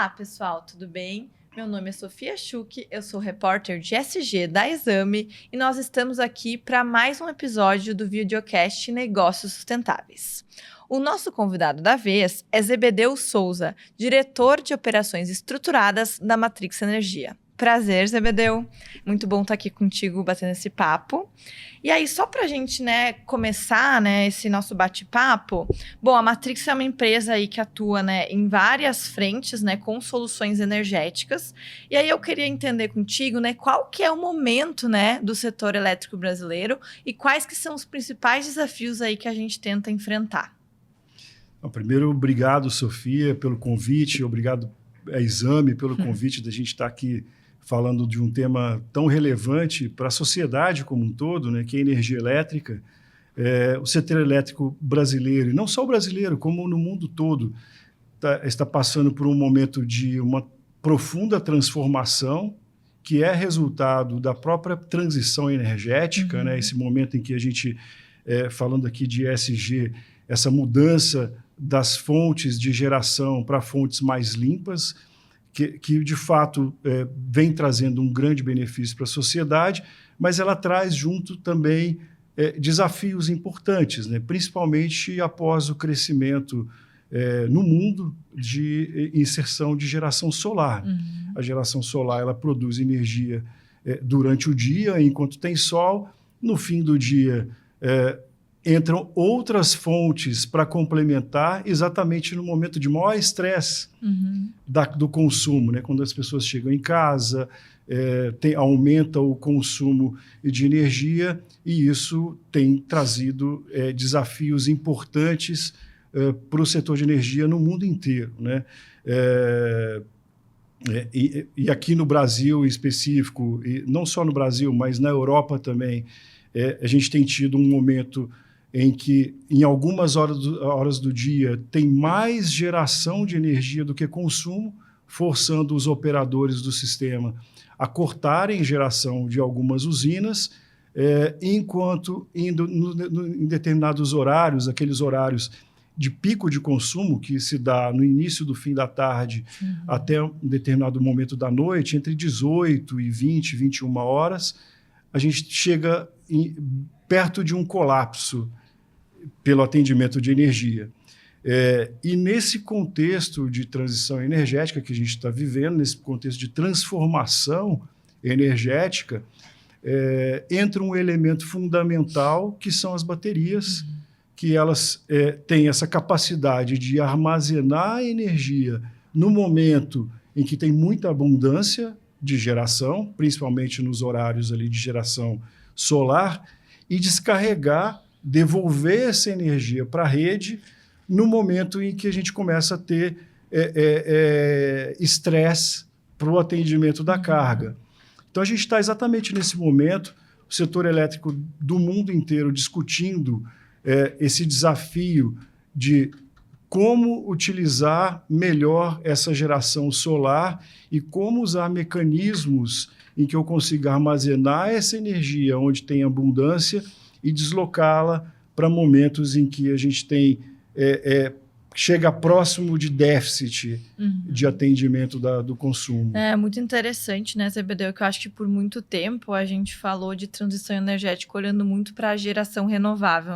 Olá, pessoal, tudo bem? Meu nome é Sofia Schuch, eu sou repórter de SG da Exame e nós estamos aqui para mais um episódio do videocast Negócios Sustentáveis. O nosso convidado da vez é Zebedeu Souza, diretor de operações estruturadas da Matrix Energia. Prazer, Zebedeu. Muito bom estar aqui contigo batendo esse papo. E aí, só para a gente, começar, esse nosso bate-papo, bom, a Matrix é uma empresa aí que atua, em várias frentes, com soluções energéticas. E aí eu queria entender contigo, qual que é o momento, do setor elétrico brasileiro e quais que são os principais desafios aí que a gente tenta enfrentar. Primeiro, obrigado, Sofia, pelo convite, obrigado à Exame pelo convite da gente estar aqui falando de um tema tão relevante para a sociedade como um todo, que é a energia elétrica. O setor elétrico brasileiro, e não só o brasileiro, como no mundo todo, está passando por um momento de uma profunda transformação, que é resultado da própria transição energética, esse momento em que a gente, falando aqui de ESG, essa mudança das fontes de geração para fontes mais limpas, que de fato vem trazendo um grande benefício para a sociedade, mas ela traz junto também desafios importantes, principalmente após o crescimento no mundo de inserção de geração solar. A geração solar ela produz energia durante o dia, enquanto tem sol. No fim do dia, entram outras fontes para complementar exatamente no momento de maior estresse do consumo, quando as pessoas chegam em casa, aumenta o consumo de energia, e isso tem trazido desafios importantes para o setor de energia no mundo inteiro. E aqui no Brasil em específico, e não só no Brasil, mas na Europa também, a gente tem tido um momento em que, em algumas horas do dia, tem mais geração de energia do que consumo, forçando os operadores do sistema a cortarem geração de algumas usinas, enquanto, em determinados horários, aqueles horários de pico de consumo, que se dá no início do fim da tarde até um determinado momento da noite, entre 18 e 20, 21 horas, a gente chega perto de um colapso pelo atendimento de energia. E nesse contexto de transição energética que a gente está vivendo, nesse contexto de transformação energética, entra um elemento fundamental, que são as baterias, que elas têm essa capacidade de armazenar energia no momento em que tem muita abundância de geração, principalmente nos horários ali de geração solar, e descarregar, devolver essa energia para a rede no momento em que a gente começa a ter estresse para o atendimento da carga. Então, a gente está exatamente nesse momento, o setor elétrico do mundo inteiro discutindo esse desafio de como utilizar melhor essa geração solar e como usar mecanismos em que eu consiga armazenar essa energia onde tem abundância e deslocá-la para momentos em que a gente tem chega próximo de déficit de atendimento do consumo. É muito interessante, Zebedeu, que eu acho que por muito tempo a gente falou de transição energética olhando muito para a geração renovável,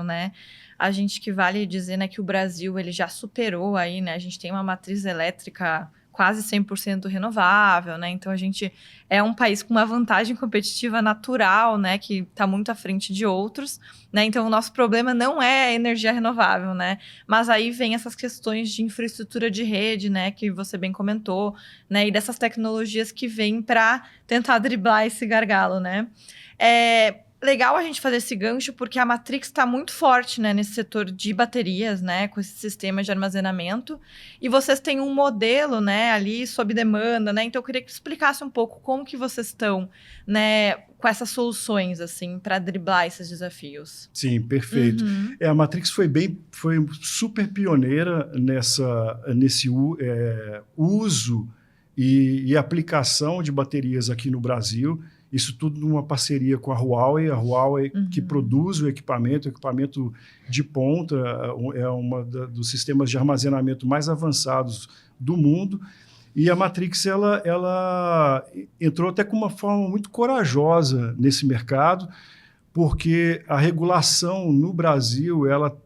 A gente que vale dizer, que o Brasil ele já superou aí, A gente tem uma matriz elétrica quase 100% renovável, Então, a gente é um país com uma vantagem competitiva natural, que está muito à frente de outros, Então, o nosso problema não é a energia renovável, Mas aí vem essas questões de infraestrutura de rede, que você bem comentou, E dessas tecnologias que vêm para tentar driblar esse gargalo, Legal a gente fazer esse gancho, porque a Matrix está muito forte, nesse setor de baterias, com esse sistema de armazenamento. E vocês têm um modelo, ali sob demanda, Então, eu queria que tu explicasse um pouco como que vocês estão, com essas soluções, assim, para driblar esses desafios. Sim, perfeito. A Matrix foi super pioneira nesse uso e aplicação de baterias aqui no Brasil. Isso tudo numa parceria com a Huawei que produz o equipamento de ponta, é dos sistemas de armazenamento mais avançados do mundo. E a Matrix ela entrou até com uma forma muito corajosa nesse mercado, porque a regulação no Brasil ela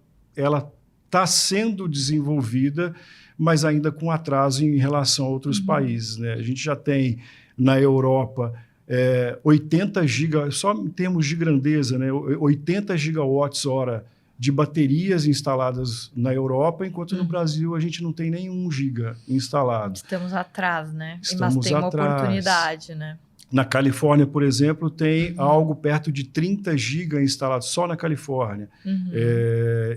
está sendo desenvolvida, mas ainda com atraso em relação a outros países, né? A gente já tem na Europa 80 gigas, só em termos de grandeza, né? 80 gigawatts-hora de baterias instaladas na Europa, enquanto no Brasil a gente não tem nenhum giga instalado. Estamos atrás, né? Estamos Mas tem uma atrás. oportunidade, né? Na Califórnia, por exemplo, tem algo perto de 30 gigas instalados só na Califórnia.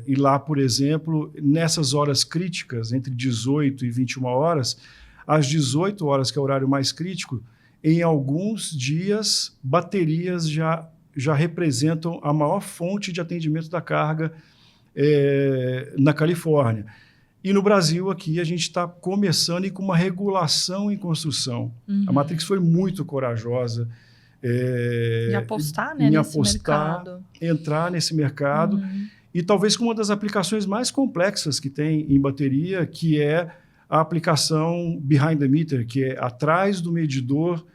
E lá, por exemplo, nessas horas críticas, entre 18 e 21 horas, às 18 horas, que é o horário mais crítico, em alguns dias, baterias já representam a maior fonte de atendimento da carga na Califórnia. E no Brasil, aqui, a gente está começando e com uma regulação em construção. A Matrix foi muito corajosa. De apostar, né, nesse mercado. Entrar nesse mercado. E talvez com uma das aplicações mais complexas que tem em bateria, que é a aplicação behind the meter, que é atrás do medidor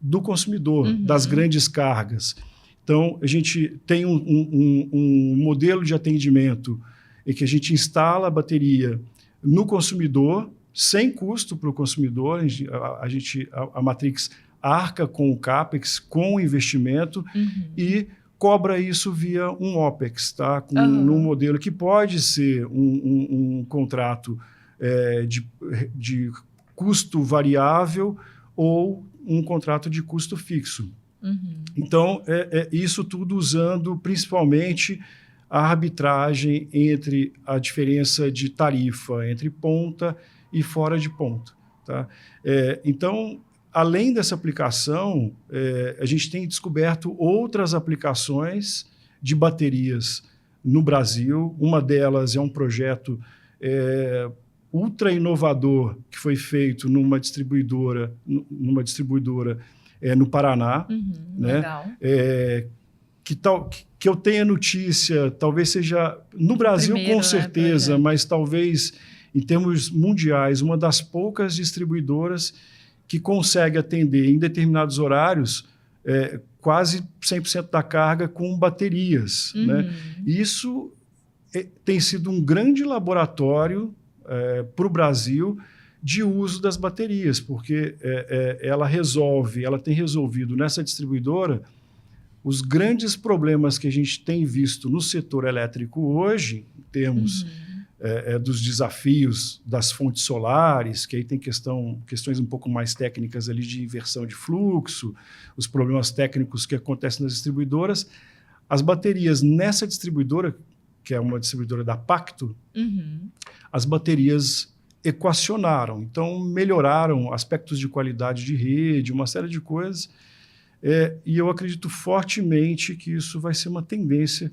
do consumidor, das grandes cargas. Então, a gente tem um modelo de atendimento em que a gente instala a bateria no consumidor, sem custo para o consumidor. A Matrix arca com o CAPEX, com o investimento e cobra isso via um OPEX, tá? Num modelo que pode ser um contrato de custo variável ou um contrato de custo fixo. Então, isso tudo usando principalmente a arbitragem entre a diferença de tarifa entre ponta e fora de ponta. Tá? Então, além dessa aplicação, a gente tem descoberto outras aplicações de baterias no Brasil. Uma delas é um projeto ultra inovador que foi feito numa distribuidora no Paraná. Né? Legal. Que eu tenha notícia, talvez seja no Brasil, primeiro, com certeza, né, mas talvez em termos mundiais, uma das poucas distribuidoras que consegue atender em determinados horários quase 100% da carga com baterias. Né? Isso tem sido um grande laboratório para o Brasil de uso das baterias, porque ela tem resolvido nessa distribuidora os grandes problemas que a gente tem visto no setor elétrico hoje, em termos dos desafios das fontes solares, que aí tem questões um pouco mais técnicas ali de inversão de fluxo, os problemas técnicos que acontecem nas distribuidoras. As baterias nessa distribuidora, que é uma distribuidora da Pacto, as baterias equacionaram, então melhoraram aspectos de qualidade de rede, uma série de coisas. E eu acredito fortemente que isso vai ser uma tendência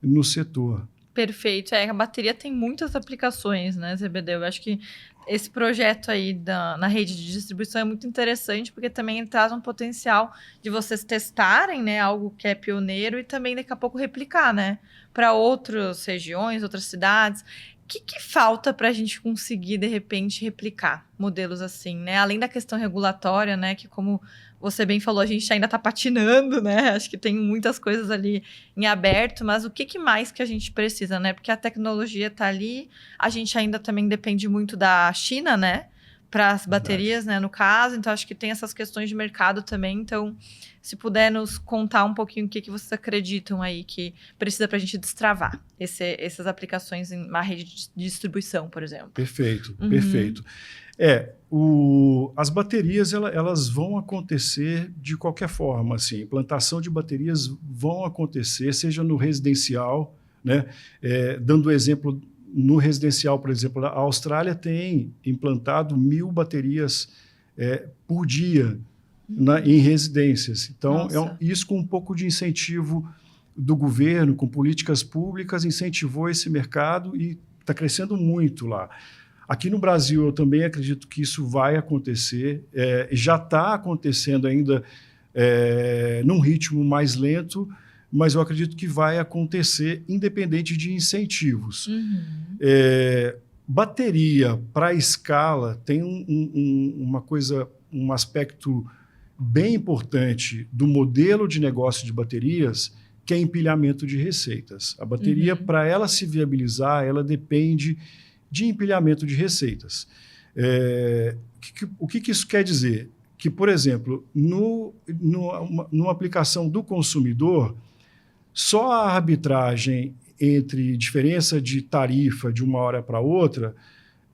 no setor. Perfeito. A bateria tem muitas aplicações, né, Zebedeo? Eu acho que esse projeto aí na rede de distribuição é muito interessante, porque também traz um potencial de vocês testarem, né, algo que é pioneiro e também daqui a pouco replicar, né, para outras regiões, outras cidades. O que falta para a gente conseguir, de repente, replicar modelos assim, né? Além da questão regulatória, né? Que, como você bem falou, a gente ainda está patinando, né? Acho que tem muitas coisas ali em aberto, mas o que mais que a gente precisa, né? Porque a tecnologia está ali, a gente ainda também depende muito da China, né? Para as baterias, né? No caso, então acho que tem essas questões de mercado também. Então, se puder nos contar um pouquinho o que vocês acreditam aí que precisa para a gente destravar essas aplicações em uma rede de distribuição, por exemplo. Perfeito, perfeito. As baterias elas vão acontecer de qualquer forma. Assim, implantação de baterias vão acontecer, seja no residencial, né? Dando exemplo, no residencial, por exemplo, a Austrália tem implantado 1.000 baterias por dia em residências. Então, isso com um pouco de incentivo do governo, com políticas públicas, incentivou esse mercado e está crescendo muito lá. Aqui no Brasil, eu também acredito que isso vai acontecer. Já está acontecendo ainda num ritmo mais lento, mas eu acredito que vai acontecer independente de incentivos. bateria para escala tem um aspecto bem importante do modelo de negócio de baterias, que é empilhamento de receitas. A bateria, para ela se viabilizar, ela depende de empilhamento de receitas. O que isso quer dizer? Que, por exemplo, numa aplicação do consumidor, só a arbitragem entre diferença de tarifa de uma hora para outra,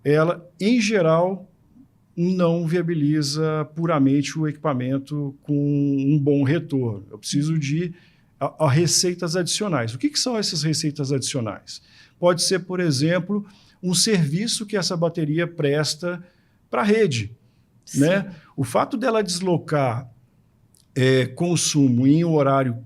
ela, em geral, não viabiliza puramente o equipamento com um bom retorno. Eu preciso de receitas adicionais. O que são essas receitas adicionais? Pode ser, por exemplo, um serviço que essa bateria presta para a rede. Né? O fato dela deslocar consumo em um horário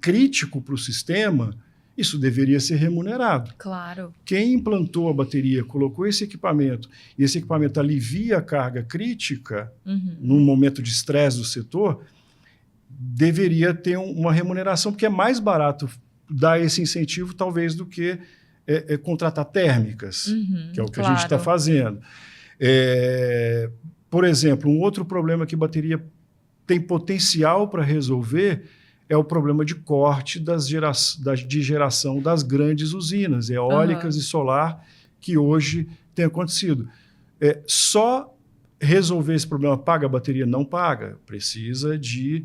crítico para o sistema, isso deveria ser remunerado. Claro. Quem implantou a bateria, colocou esse equipamento, e esse equipamento alivia a carga crítica num momento de estresse do setor, deveria ter uma remuneração, porque é mais barato dar esse incentivo, talvez, do que contratar térmicas, que é o que a gente está fazendo. Por exemplo, um outro problema que a bateria tem potencial para resolver é o problema de corte de geração das grandes usinas eólicas e solar que hoje tem acontecido. Só resolver esse problema paga a bateria? Não paga. Precisa de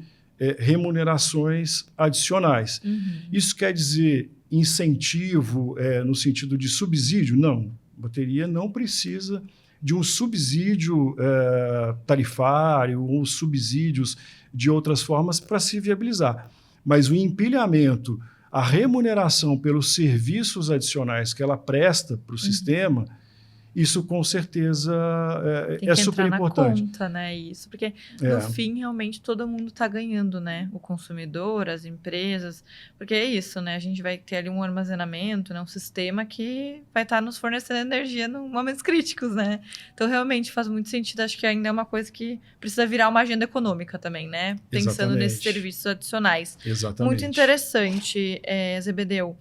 remunerações adicionais. Isso quer dizer incentivo no sentido de subsídio? Não. A bateria não precisa de um subsídio tarifário ou subsídios de outras formas para se viabilizar. Mas o empilhamento, a remuneração pelos serviços adicionais que ela presta para o sistema, isso com certeza é super importante. Tem que entrar na conta, né? Isso, porque no fim realmente todo mundo está ganhando, né? O consumidor, as empresas, porque é isso, né? A gente vai ter ali um armazenamento, né? Um sistema que vai estar nos fornecendo energia em momentos críticos, né? Então realmente faz muito sentido. Acho que ainda é uma coisa que precisa virar uma agenda econômica também, né? Pensando nesses serviços adicionais. Exatamente. Muito interessante, Zebedeu.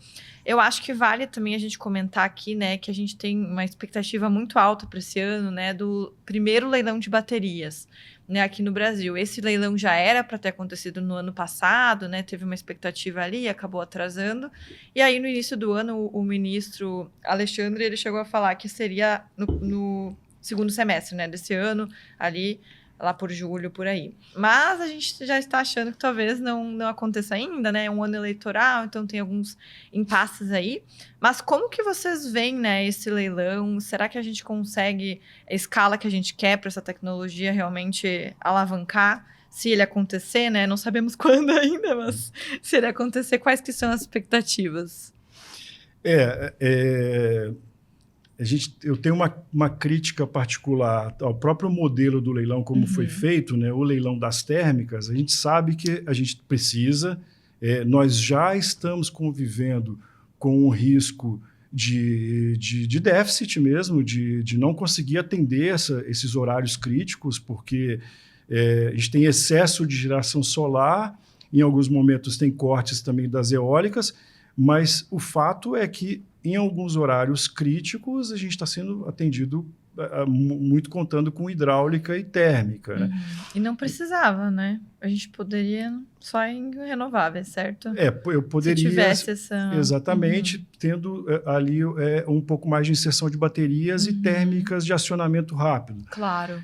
Eu acho que vale também a gente comentar aqui, né, que a gente tem uma expectativa muito alta para esse ano, né, do primeiro leilão de baterias, né, aqui no Brasil. Esse leilão já era para ter acontecido no ano passado, né, teve uma expectativa ali, acabou atrasando. E aí, no início do ano, o ministro Alexandre, ele chegou a falar que seria no segundo semestre, né, desse ano, ali, lá por julho, por aí. Mas a gente já está achando que talvez não aconteça ainda, né? É um ano eleitoral, então tem alguns impasses aí. Mas como que vocês veem, né, esse leilão? Será que a gente consegue a escala que a gente quer para essa tecnologia realmente alavancar? Se ele acontecer, né? Não sabemos quando ainda, mas se ele acontecer, quais que são as expectativas? Eu tenho uma crítica particular ao próprio modelo do leilão, como foi feito, né? O leilão das térmicas. A gente sabe que a gente precisa, nós já estamos convivendo com um risco de déficit mesmo, de não conseguir atender esses horários críticos, porque a gente tem excesso de geração solar, em alguns momentos tem cortes também das eólicas, mas o fato é que em alguns horários críticos, a gente está sendo atendido muito contando com hidráulica e térmica. Né? E não precisava, né? A gente poderia só em renováveis, certo? Eu poderia... Se tivesse essa... Exatamente, tendo ali um pouco mais de inserção de baterias e térmicas de acionamento rápido. Claro.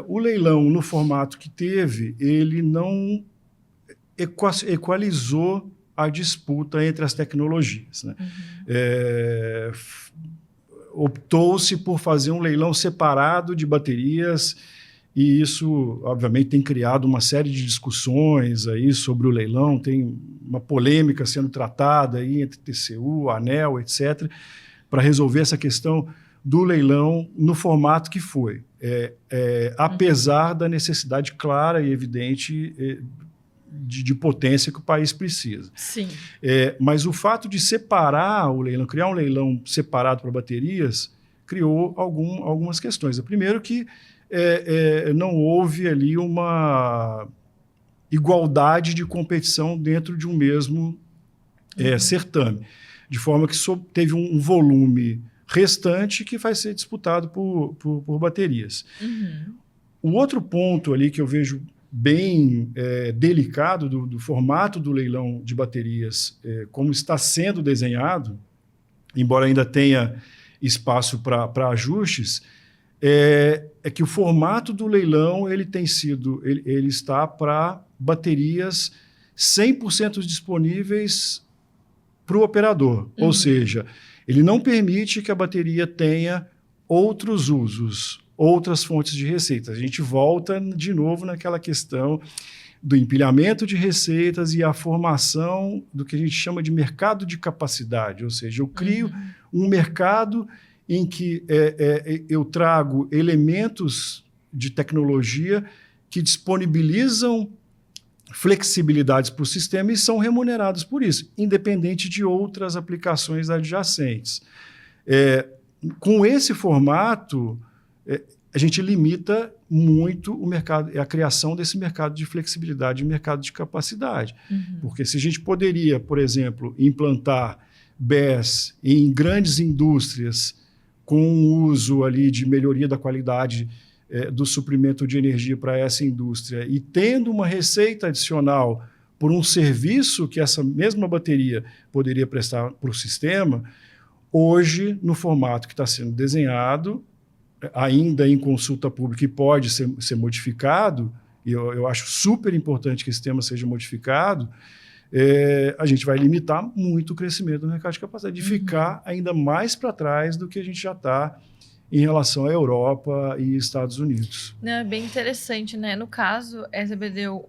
O leilão, no formato que teve, ele não equalizou a disputa entre as tecnologias. Né? Optou-se por fazer um leilão separado de baterias e isso, obviamente, tem criado uma série de discussões aí sobre o leilão, tem uma polêmica sendo tratada aí entre TCU, ANEEL, etc., para resolver essa questão do leilão no formato que foi, apesar da necessidade clara e evidente de potência que o país precisa. Sim. Mas o fato de separar o leilão, criar um leilão separado para baterias, criou algumas questões. Primeiro que não houve ali uma igualdade de competição dentro de um mesmo certame, de forma que teve um volume restante que vai ser disputado por baterias. Uhum. O outro ponto ali que eu vejo bem delicado do formato do leilão de baterias, como está sendo desenhado, embora ainda tenha espaço para ajustes, é que o formato do leilão ele está para baterias 100% disponíveis para o operador. Uhum. Ou seja, ele não permite que a bateria tenha outros usos, outras fontes de receita. A gente volta de novo naquela questão do empilhamento de receitas e a formação do que a gente chama de mercado de capacidade. Ou seja, eu crio um mercado em que eu trago elementos de tecnologia que disponibilizam flexibilidades para o sistema e são remunerados por isso, independente de outras aplicações adjacentes. Com esse formato, a gente limita muito o mercado, a criação desse mercado de flexibilidade e mercado de capacidade. Uhum. Porque se a gente poderia, por exemplo, implantar BESS em grandes indústrias com o uso ali de melhoria da qualidade do suprimento de energia para essa indústria e tendo uma receita adicional por um serviço que essa mesma bateria poderia prestar para o sistema, hoje, no formato que está sendo desenhado, ainda em consulta pública e pode ser modificado, e eu acho super importante que esse tema seja modificado, a gente vai limitar muito o crescimento do mercado de capacidade, de ficar ainda mais para trás do que a gente já está em relação à Europa e Estados Unidos. Não, é bem interessante, né? No caso, SBDU,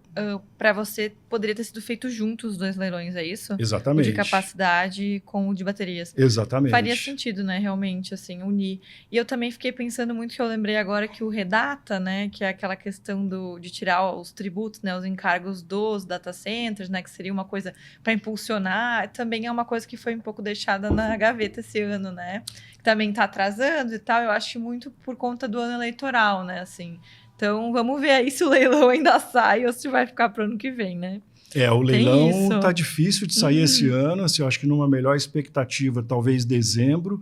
para você, poderia ter sido feito juntos os dois leilões, é isso? Exatamente. O de capacidade com o de baterias. Exatamente. Faria sentido, né? Realmente, assim, unir. E eu também fiquei pensando muito, que eu lembrei agora que o Redata, né? Que é aquela questão de tirar os tributos, né? Os encargos dos data centers, né? Que seria uma coisa para impulsionar. Também é uma coisa que foi um pouco deixada na gaveta esse ano, né? Também está atrasando e tal, eu acho muito por conta do ano eleitoral, né, assim. Então, vamos ver aí se o leilão ainda sai ou se vai ficar para o ano que vem, né? O leilão está difícil de sair esse ano, assim, eu acho que numa melhor expectativa, talvez dezembro,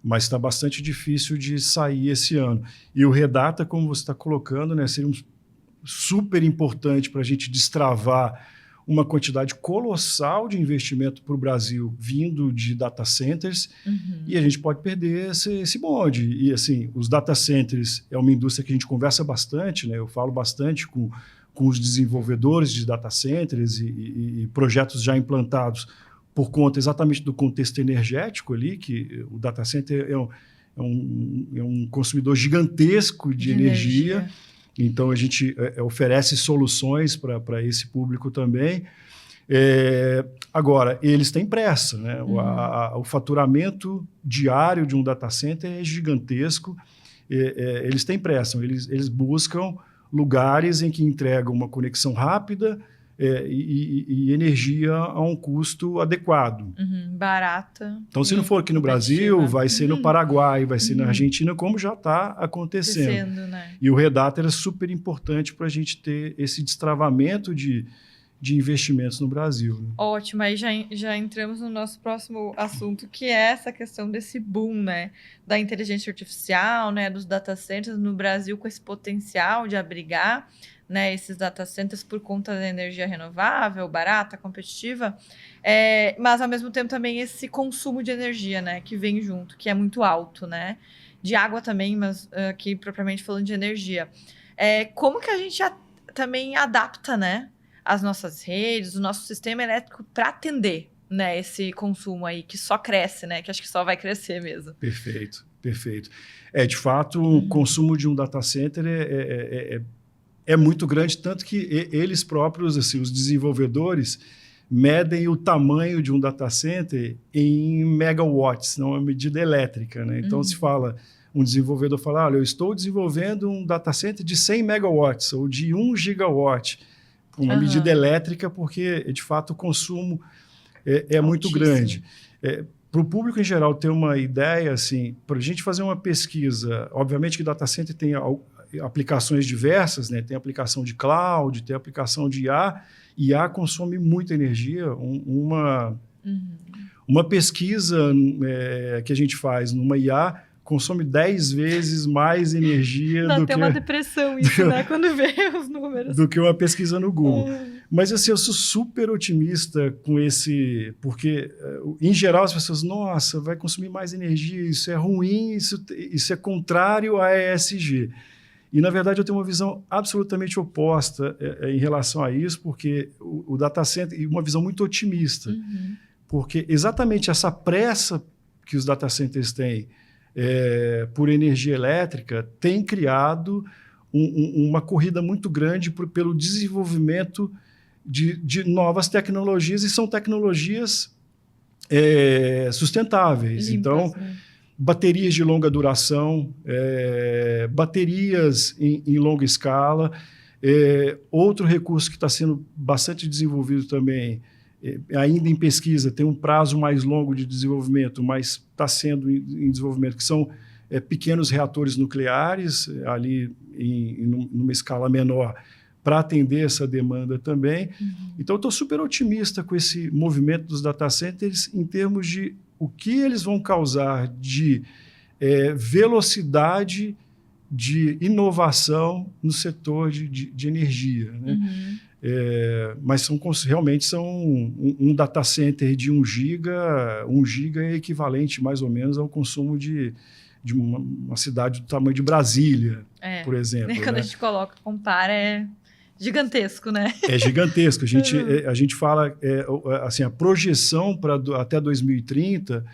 mas está bastante difícil de sair esse ano. E o Redata, como você está colocando, né, seria super importante para a gente destravar uma quantidade colossal de investimento para o Brasil vindo de data centers, e a gente pode perder esse bonde. E, assim, os data centers é uma indústria que a gente conversa bastante, né? Eu falo bastante com os desenvolvedores de data centers e projetos já implantados por conta exatamente do contexto energético ali, que o data center é um consumidor gigantesco de energia. Então, a gente oferece soluções para esse público também. Agora, eles têm pressa, né? O faturamento diário de um data center é gigantesco. Eles têm pressa, eles buscam lugares em que entregam uma conexão rápida e energia a um custo adequado. Barata. Então, se não for aqui no Brasil, vai ser no Paraguai, vai ser na Argentina, como já está acontecendo. Né? E o Redata era super importante para a gente ter esse destravamento de investimentos no Brasil. Né? Ótimo, aí já entramos no nosso próximo assunto, que é essa questão desse boom, né, da inteligência artificial, né, dos data centers no Brasil, com esse potencial de abrigar, né, esses data centers por conta da energia renovável, barata, competitiva, mas ao mesmo tempo também esse consumo de energia, né, que vem junto, que é muito alto, né, de água também, mas aqui propriamente falando de energia. Como que a gente também adapta, né, as nossas redes, o nosso sistema elétrico para atender, né, esse consumo aí que só cresce, né, que acho que só vai crescer mesmo. Perfeito. De fato, o consumo de um data center é muito grande, tanto que eles próprios, assim, os desenvolvedores, medem o tamanho de um data center em megawatts, não é uma medida elétrica, né? Então, um desenvolvedor fala, olha, eu estou desenvolvendo um data center de 100 megawatts ou de 1 gigawatt, uma medida elétrica, porque, de fato, o consumo é muito grande. Para o público em geral ter uma ideia, assim, para a gente fazer uma pesquisa, obviamente que data center tem aplicações diversas, né? Tem aplicação de cloud, tem aplicação de IA. IA consome muita energia. Uma pesquisa que a gente faz numa IA consome 10 vezes mais energia Dá do até que... uma depressão isso, né? Quando vê os números. Do que uma pesquisa no Google. Mas assim, eu sou super otimista com esse... Porque, em geral, as pessoas... Nossa, vai consumir mais energia, isso é ruim, isso é contrário à ESG. E, na verdade, eu tenho uma visão absolutamente oposta em relação a isso, porque o data center... E uma visão muito otimista. Porque exatamente essa pressa que os data centers têm por energia elétrica tem criado uma corrida muito grande pelo desenvolvimento de novas tecnologias, e são tecnologias sustentáveis. Limpas, então, né? Baterias de longa duração, baterias em longa escala. Outro recurso que está sendo bastante desenvolvido também, ainda em pesquisa, tem um prazo mais longo de desenvolvimento, mas está sendo em desenvolvimento, que são pequenos reatores nucleares, ali numa escala menor, para atender essa demanda também. Então, eu estou super otimista com esse movimento dos data centers em termos de o que eles vão causar de velocidade de inovação no setor de energia, né? Mas realmente são um data center de 1 giga é equivalente mais ou menos ao consumo de uma cidade do tamanho de Brasília, por exemplo. Quando a gente compara, é gigantesco, né? É gigantesco. A gente fala, assim, a projeção para até 2030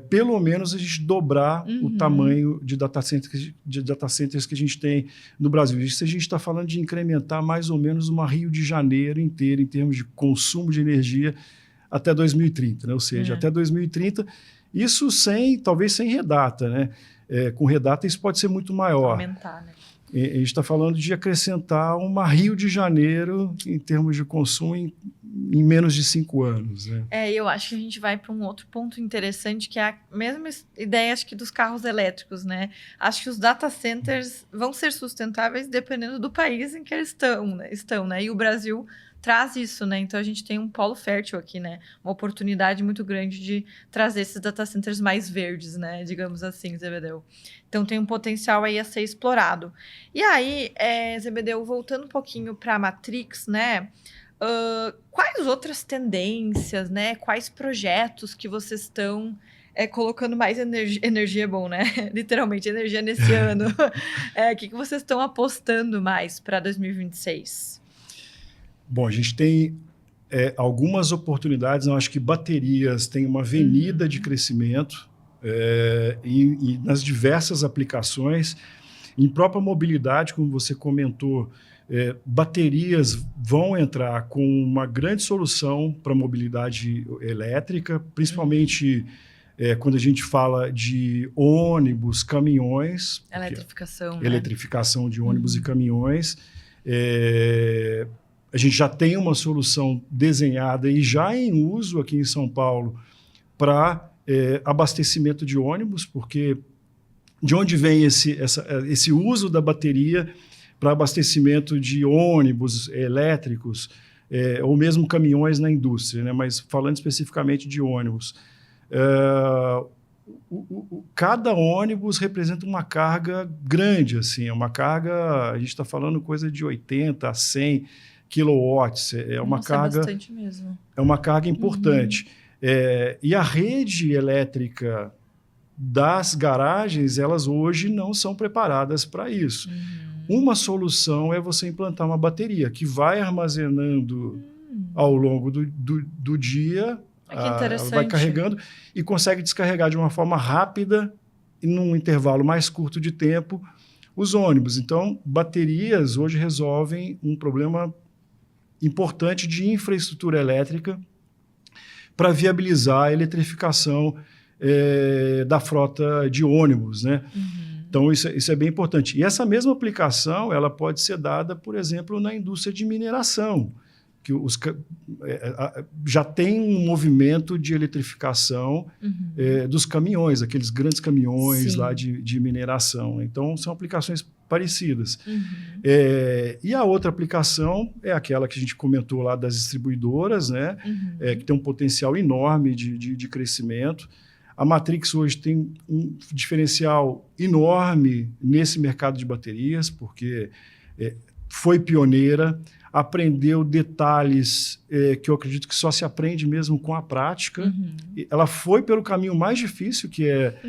pelo menos a gente dobrar o tamanho de data centers que a gente tem no Brasil. Isso a gente está falando de incrementar mais ou menos uma Rio de Janeiro inteira em termos de consumo de energia até 2030, né? Ou seja, até 2030, isso talvez sem redata, né? Com redata isso pode ser muito maior. Aumentar, né? A gente está falando de acrescentar uma Rio de Janeiro em termos de consumo em menos de 5 anos. Né? Eu acho que a gente vai para um outro ponto interessante, que é a mesma ideia, acho que, dos carros elétricos, né? Acho que os data centers vão ser sustentáveis dependendo do país em que eles estão, né? E o Brasil traz isso, né? Então, a gente tem um polo fértil aqui, né? Uma oportunidade muito grande de trazer esses data centers mais verdes, né? Digamos assim, Zebedeu. Então, tem um potencial aí a ser explorado. E aí, Zebedeu, voltando um pouquinho para a Matrix, né? Quais outras tendências, né? Quais projetos que vocês estão colocando mais energia é bom, né? Literalmente, energia nesse ano. O que vocês estão apostando mais para 2026? Bom, a gente tem algumas oportunidades. Eu acho que baterias têm uma avenida de crescimento e nas diversas aplicações. Em própria mobilidade, como você comentou, baterias vão entrar com uma grande solução para a mobilidade elétrica, principalmente quando a gente fala de ônibus, caminhões. Eletrificação, né? Eletrificação de ônibus e caminhões. A gente já tem uma solução desenhada e já em uso aqui em São Paulo para abastecimento de ônibus, porque de onde vem esse uso da bateria para abastecimento de ônibus elétricos, ou mesmo caminhões na indústria, né? Mas falando especificamente de ônibus. Cada ônibus representa uma carga grande, assim, uma carga, a gente está falando coisa de 80 a 100 quilowatts, carga, bastante mesmo. É uma carga importante. E a rede elétrica das garagens, elas hoje não são preparadas para isso. Uma solução é você implantar uma bateria que vai armazenando ao longo do dia, vai carregando e consegue descarregar de uma forma rápida e num intervalo mais curto de tempo os ônibus. Então, baterias hoje resolvem um problema importante de infraestrutura elétrica para viabilizar a eletrificação da frota de ônibus, né? Então, isso é bem importante. E essa mesma aplicação ela pode ser dada, por exemplo, na indústria de mineração, que já tem um movimento de eletrificação dos caminhões, aqueles grandes caminhões lá de mineração. Então, são aplicações parecidas. E a outra aplicação é aquela que a gente comentou lá das distribuidoras, né? Que tem um potencial enorme de crescimento. A Matrix hoje tem um diferencial enorme nesse mercado de baterias, porque foi pioneira, aprendeu detalhes que eu acredito que só se aprende mesmo com a prática. Ela foi pelo caminho mais difícil, que é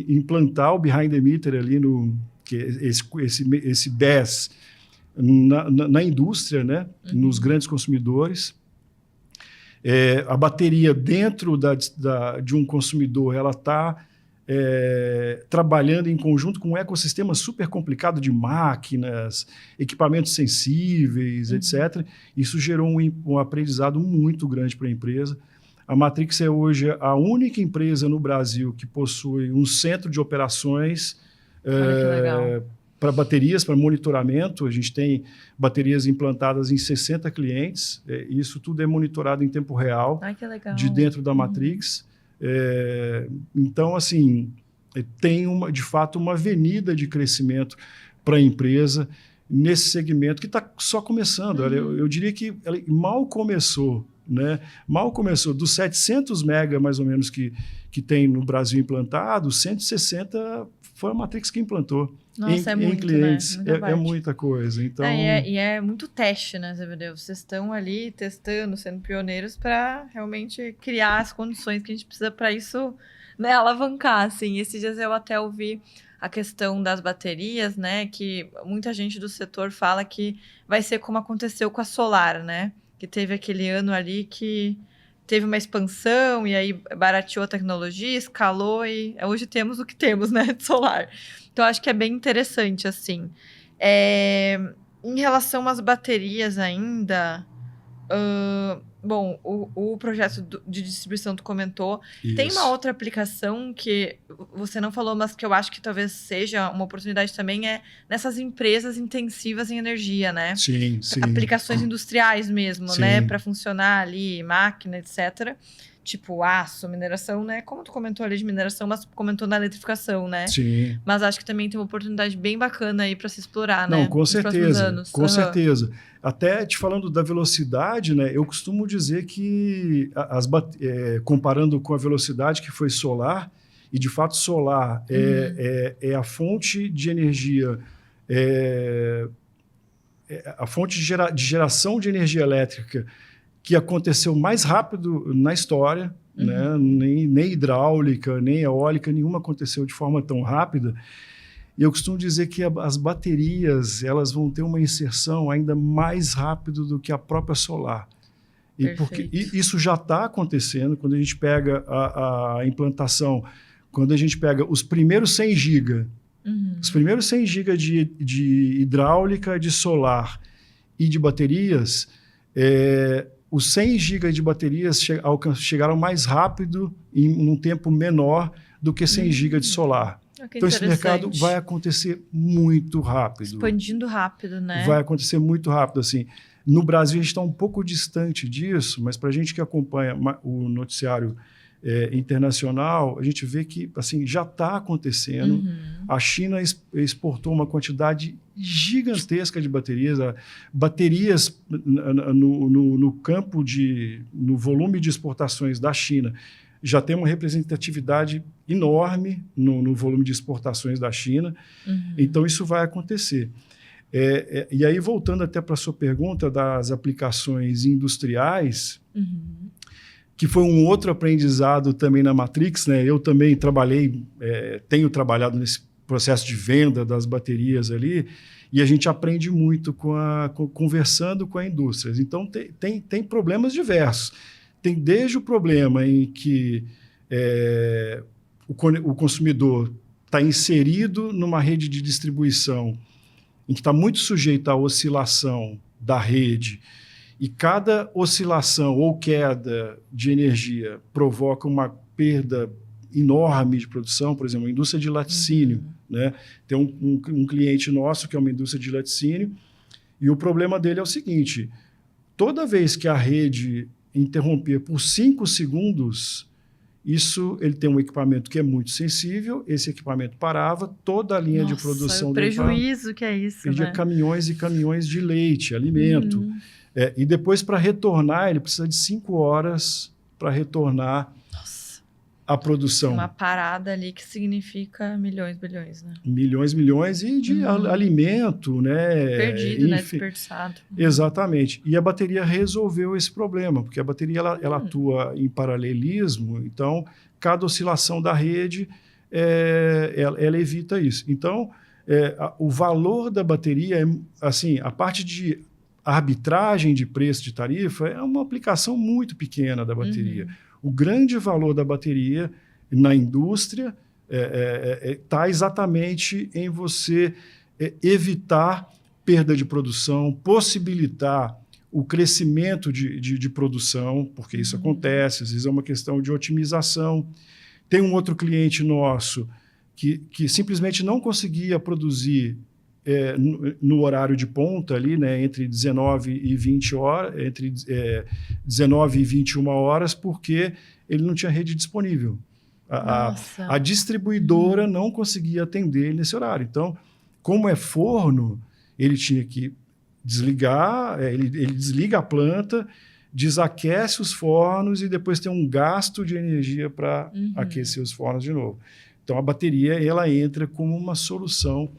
implantar o behind the meter ali, que é esse BESS na indústria, né? Nos grandes consumidores. A bateria dentro de um consumidor, ela está trabalhando em conjunto com um ecossistema super complicado de máquinas, equipamentos sensíveis, etc. Isso gerou um aprendizado muito grande para a empresa. A Matrix é hoje a única empresa no Brasil que possui um centro de operações para baterias, para monitoramento. A gente tem baterias implantadas em 60 clientes. Isso tudo é monitorado em tempo real. Ai, que legal. De dentro da Matrix. Então, assim, tem de fato uma avenida de crescimento para a empresa nesse segmento que está só começando. Eu diria que ela mal começou, né? Mal começou. Dos 700 mega, mais ou menos, que tem no Brasil implantado, 160 foi a Matrix que implantou. Nossa, em clientes. Né? É muita coisa. Então... E é muito teste, né, Zebedeo? Vocês estão ali testando, sendo pioneiros para realmente criar as condições que a gente precisa para isso, né, alavancar, assim. Esses dias eu até ouvi a questão das baterias, né, que muita gente do setor fala que vai ser como aconteceu com a solar, né, que teve aquele ano ali que teve uma expansão e aí barateou a tecnologia, escalou e hoje temos o que temos, né, de solar. Então, acho que é bem interessante, assim. Em relação às baterias ainda, bom, o projeto de distribuição tu comentou. Isso. Tem uma outra aplicação que você não falou, mas que eu acho que talvez seja uma oportunidade também, nessas empresas intensivas em energia, né? Sim, sim. Aplicações industriais mesmo, sim, né? Para funcionar ali, máquina, etc. Tipo aço, mineração, né? Como tu comentou ali de mineração, mas comentou na eletrificação, né? Sim. Mas acho que também tem uma oportunidade bem bacana aí para se explorar, né? Não, com certeza, com certeza. Até te falando da velocidade, né? Eu costumo dizer que, comparando com a velocidade que foi solar, e de fato solar é a fonte de energia, a fonte de geração de energia elétrica que aconteceu mais rápido na história, né? Nem hidráulica, nem eólica, nenhuma aconteceu de forma tão rápida. E eu costumo dizer que as baterias elas vão ter uma inserção ainda mais rápido do que a própria solar. Porque isso já está acontecendo quando a gente pega a implantação, quando a gente pega os primeiros 100 GB, os primeiros 100 GB de hidráulica, de solar e de baterias, os 100 GB de baterias chegaram mais rápido em um tempo menor do que 100 GB de solar. Então, esse mercado vai acontecer muito rápido. Expandindo rápido, né? Vai acontecer muito rápido, assim. No Brasil, a gente está um pouco distante disso, mas para a gente que acompanha o noticiário internacional, a gente vê que assim, já está acontecendo. A China exportou uma quantidade gigantesca de baterias. Baterias no campo no volume de exportações da China já tem uma representatividade enorme no volume de exportações da China. Então, isso vai acontecer. E aí, voltando até para a sua pergunta das aplicações industriais, que foi um outro aprendizado também na Matrix, né? Eu também tenho trabalhado nesse processo de venda das baterias ali, e a gente aprende muito conversando com a indústria. Então, tem problemas diversos. Tem desde o problema em que o consumidor está inserido numa rede de distribuição em que está muito sujeito à oscilação da rede, e cada oscilação ou queda de energia provoca uma perda enorme de produção. Por exemplo, a indústria de laticínio. Né? Tem um cliente nosso que é uma indústria de laticínio, e o problema dele é o seguinte: toda vez que a rede interromper por 5 segundos, ele tem um equipamento que é muito sensível, esse equipamento parava, toda a linha de produção o dele prejuízo que é isso, perdia né? caminhões e caminhões de leite, alimento. E depois, para retornar, ele precisa de 5 horas para retornar a produção. Uma parada ali que significa milhões, bilhões, né? Milhões e de alimento, né? Perdido, enfim, né? Desperdiçado. Exatamente. E a bateria resolveu esse problema, porque a bateria ela atua em paralelismo, então cada oscilação da rede ela evita isso. Então, o valor da bateria, assim, a parte de arbitragem de preço de tarifa é uma aplicação muito pequena da bateria. O grande valor da bateria na indústria está exatamente em você evitar perda de produção, possibilitar o crescimento de produção, porque isso acontece, às vezes é uma questão de otimização. Tem um outro cliente nosso que simplesmente não conseguia produzir no horário de ponta ali, né, entre 19 e 20 horas, entre 19 e 21 horas, porque ele não tinha rede disponível. A distribuidora não conseguia atender nesse horário. Então, como é forno, ele tinha que desligar, ele desliga a planta, desaquece os fornos e depois tem um gasto de energia para aquecer os fornos de novo. Então, a bateria ela entra como uma solução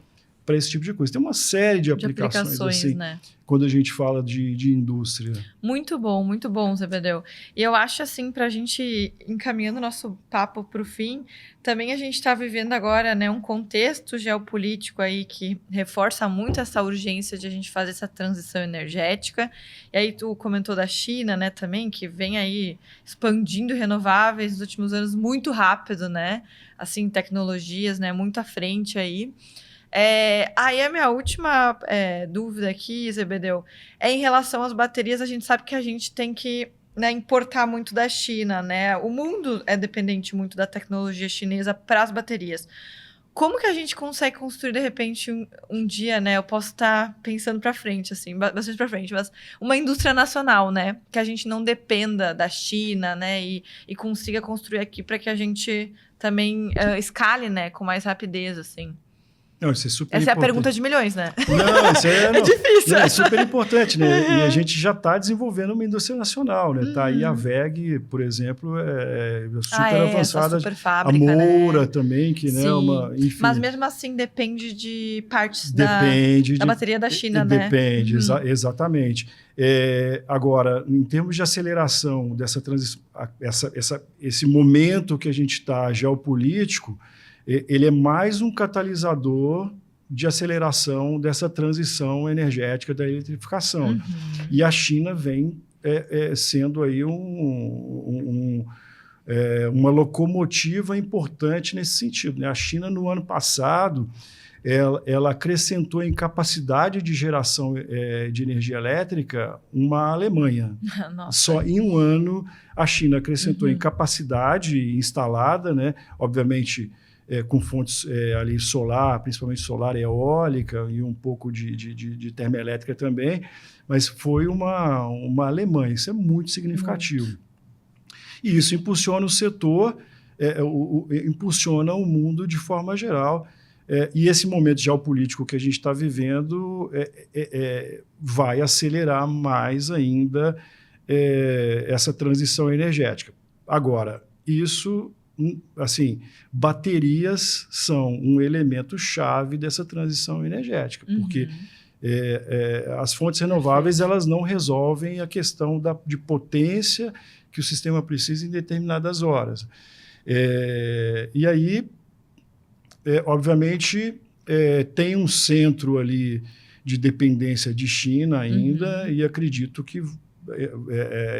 para esse tipo de coisa. Tem uma série de aplicações assim, né? Quando a gente fala de indústria. Muito bom, Zé Bedel. E eu acho assim, para a gente ir encaminhando nosso papo para o fim, também a gente está vivendo agora, né, um contexto geopolítico aí que reforça muito essa urgência de a gente fazer essa transição energética. E aí tu comentou da China, né, também, que vem aí expandindo renováveis nos últimos anos muito rápido, né? Assim, tecnologias, né, muito à frente aí. Aí a minha última dúvida aqui, Zé Bedel, é em relação às baterias. A gente sabe que a gente tem que, né, importar muito da China, né? O mundo é dependente muito da tecnologia chinesa para as baterias. Como que a gente consegue construir, de repente, um dia, né? Eu posso estar pensando para frente, assim, bastante para frente, mas uma indústria nacional, né? Que a gente não dependa da China, né? E consiga construir aqui para que a gente também escale, né? Com mais rapidez, assim. Não, isso é super Essa importante. é a pergunta de milhões, né? Não, isso é difícil. É super importante, né? E a gente já está desenvolvendo uma indústria nacional, né? Tá aí a WEG, por exemplo, super avançada. Super fábrica, a Moura, né? também, que né, enfim. Mas mesmo assim depende de partes da bateria da China, né? Depende, exatamente. Agora, em termos de aceleração dessa transição, esse momento que a gente está geopolítico, ele é mais um catalisador de aceleração dessa transição energética da eletrificação. E a China vem sendo aí uma locomotiva importante nesse sentido, né? A China, no ano passado, ela acrescentou em capacidade de geração de energia elétrica uma Alemanha. Só em um ano, a China acrescentou em capacidade instalada, né? Obviamente, com fontes ali solar, principalmente solar e eólica, e um pouco de termoelétrica também, mas foi uma Alemanha. Isso é muito significativo. E isso impulsiona o setor, impulsiona o mundo de forma geral. E esse momento geopolítico que a gente está vivendo vai acelerar mais ainda essa transição energética. Agora, isso... assim, baterias são um elemento chave dessa transição energética, porque as fontes renováveis elas não resolvem a questão de potência que o sistema precisa em determinadas horas. E aí, obviamente, tem um centro ali de dependência de China ainda, e acredito que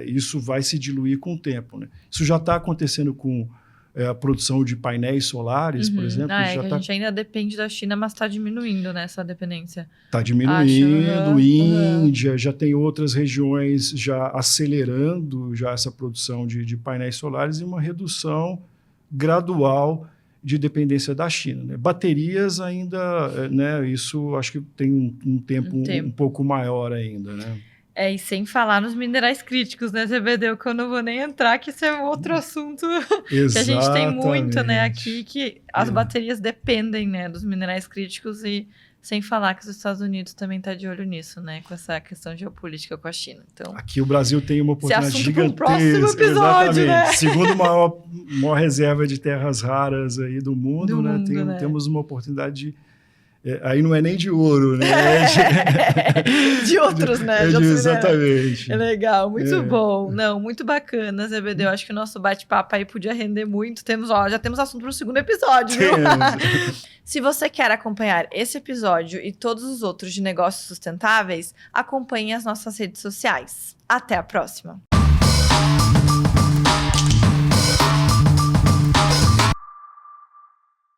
isso vai se diluir com o tempo, né? Isso já está acontecendo com a produção de painéis solares, por exemplo. A gente ainda depende da China, mas está diminuindo, né, essa dependência. Está diminuindo. Índia, já tem outras regiões já acelerando já essa produção de painéis solares e uma redução gradual de dependência da China, né? Baterias ainda, né, isso acho que tem um tempo um pouco maior ainda, né? E sem falar nos minerais críticos, né, Zebedeu, que eu não vou nem entrar, que isso é outro assunto que a gente tem muito, né, aqui, que as baterias dependem, né, dos minerais críticos e sem falar que os Estados Unidos também tá de olho nisso, né, com essa questão geopolítica com a China. Então, aqui o Brasil tem uma oportunidade gigantesca. Próximo episódio, exatamente. Né? Segundo maior reserva de terras raras aí do mundo, né? Temos uma oportunidade de aí não é nem de ouro, né? De outros, né? Exatamente. É legal, muito bom. Não, muito bacana, Zebedeu. Acho que o nosso bate-papo aí podia render muito. Já temos assunto para o segundo episódio, viu? Se você quer acompanhar esse episódio e todos os outros de negócios sustentáveis, acompanhe as nossas redes sociais. Até a próxima!